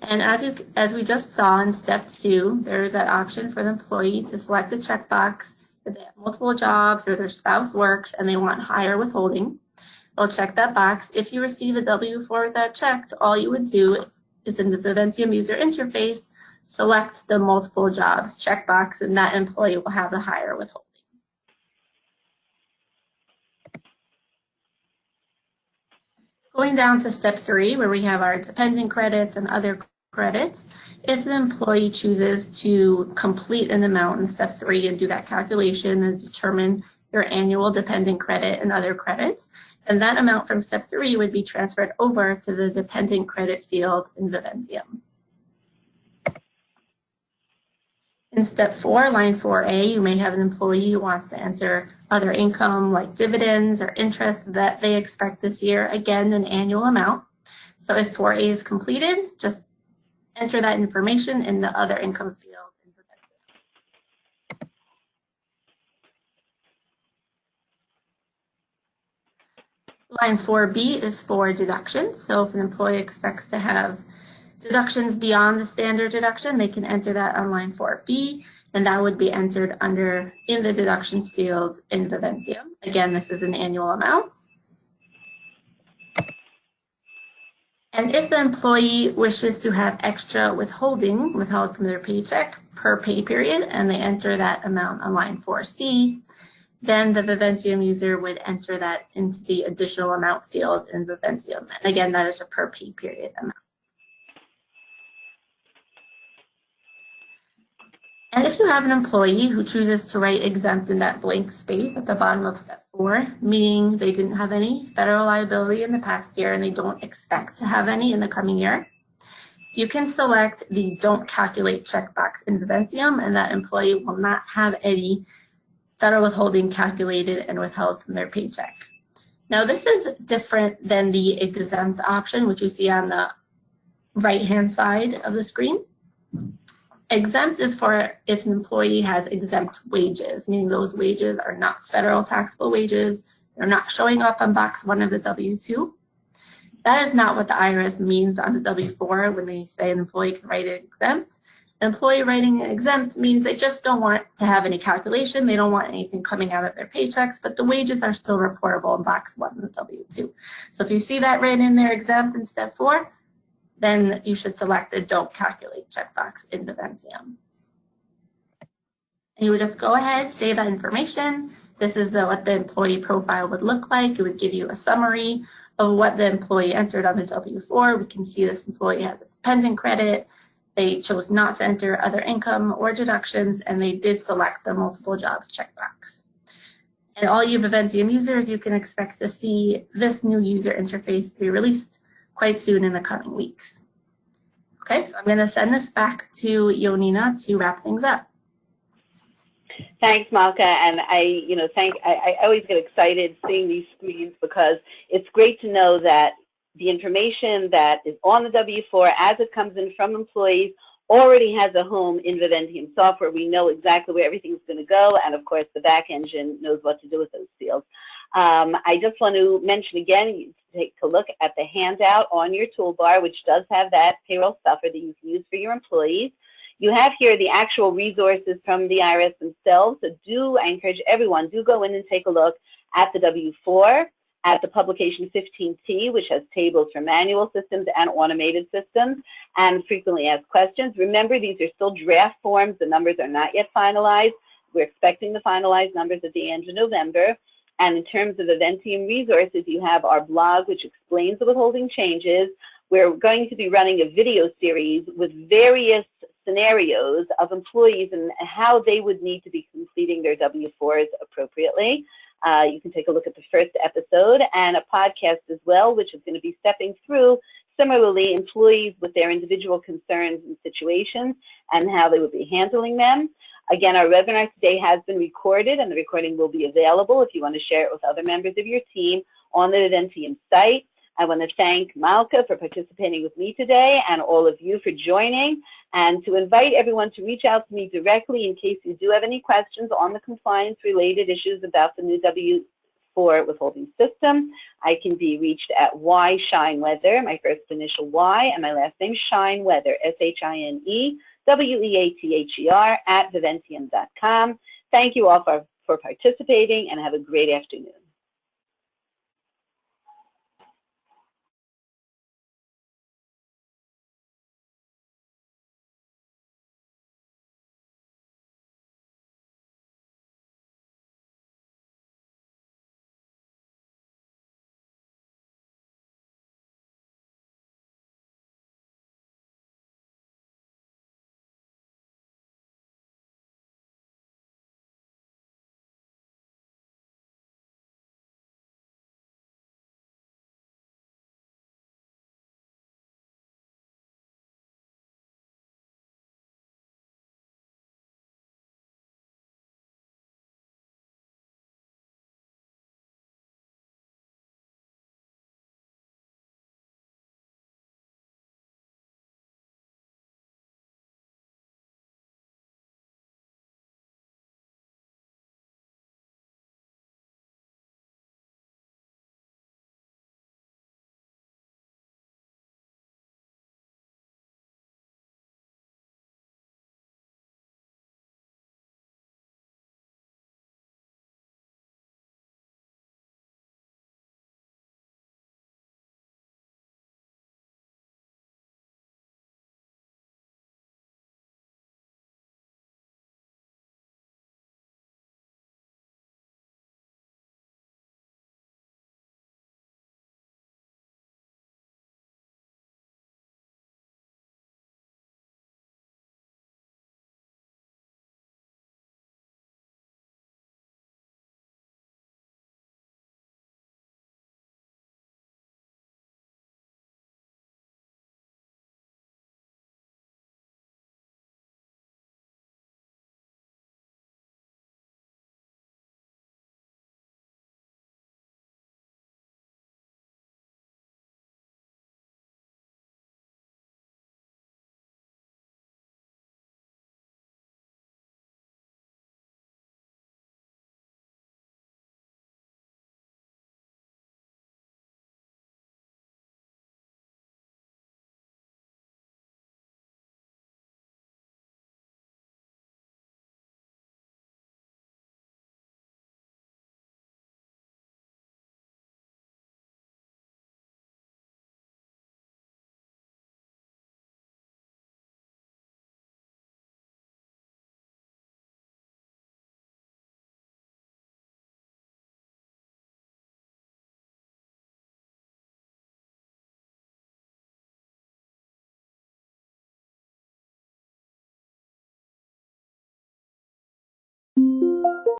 And as we just saw in step 2, there is that option for the employee to select the checkbox if they have multiple jobs or their spouse works and they want higher withholding. We'll check that box. If you receive a W-4 with that checked, all you would do is in the Viventium user interface, select the multiple jobs checkbox, and that employee will have the higher withholding. Going down to step 3, where we have our dependent credits and other credits, if the employee chooses to complete an amount in step 3 and do that calculation and determine their annual dependent credit and other credits, and that amount from step 3 would be transferred over to the dependent credit field in Viventium. In step 4, line 4A, you may have an employee who wants to enter other income like dividends or interest that they expect this year, again, an annual amount. So if 4A is completed, just enter that information in the other income field in Viventium. Line 4B is for deductions. So if an employee expects to have deductions beyond the standard deduction, they can enter that on line 4B, and that would be entered in the deductions field in Viventium. Again, this is an annual amount. And if the employee wishes to have extra withholding withheld from their paycheck per pay period, and they enter that amount on line 4C, then the Viventium user would enter that into the additional amount field in Viventium. And again, that is a per pay period amount. And if you have an employee who chooses to write exempt in that blank space at the bottom of step 4, meaning they didn't have any federal liability in the past year and they don't expect to have any in the coming year, you can select the don't calculate checkbox in Viventium, and that employee will not have any federal withholding calculated and withheld from their paycheck. Now, this is different than the exempt option, which you see on the right-hand side of the screen. Exempt is for if an employee has exempt wages, meaning those wages are not federal taxable wages. They're not showing up on box 1 of the W-2. That is not what the IRS means on the W-4 when they say an employee can write it exempt. An employee writing an exempt means they just don't want to have any calculation. They don't want anything coming out of their paychecks, but the wages are still reportable in box 1 of the W-2. So if you see that written in there exempt in step 4, then you should select the don't calculate checkbox in Viventium. And you would just go ahead, save that information. This is what the employee profile would look like. It would give you a summary of what the employee entered on the W-4. We can see this employee has a dependent credit. They chose not to enter other income or deductions, and they did select the multiple jobs checkbox. And all you Viventium users, you can expect to see this new user interface to be released quite soon in the coming weeks. Okay, so I'm going to send this back to Yonina to wrap things up. Thanks, Malka, and I always get excited seeing these screens because it's great to know that the information that is on the W-4 as it comes in from employees already has a home in Viventium software. We know exactly where everything's going to go, and of course the back engine knows what to do with those fields. I just want to mention again, take a look at the handout on your toolbar, which does have that payroll stuffer that you can use for your employees. You have here the actual resources from the IRS themselves, so I encourage everyone, do go in and take a look at the W-4, at the publication 15T, which has tables for manual systems and automated systems, and frequently asked questions. Remember, these are still draft forms. The numbers are not yet finalized. We're expecting the finalized numbers at the end of November. And in terms of Viventium resources, you have our blog, which explains the withholding changes. We're going to be running a video series with various scenarios of employees and how they would need to be completing their W-4s appropriately. You can take a look at the first episode and a podcast as well, which is going to be stepping through, similarly, employees with their individual concerns and situations and how they would be handling them. Again, our webinar today has been recorded, and the recording will be available if you want to share it with other members of your team on the Viventium site. I want to thank Malka for participating with me today and all of you for joining, and to invite everyone to reach out to me directly in case you do have any questions on the compliance-related issues about the new W-4 withholding system. I can be reached at Shineweather, my first initial Y, and my last name Shineweather, SHINEWEATHER @Viventium.com. Thank you all for participating, and have a great afternoon.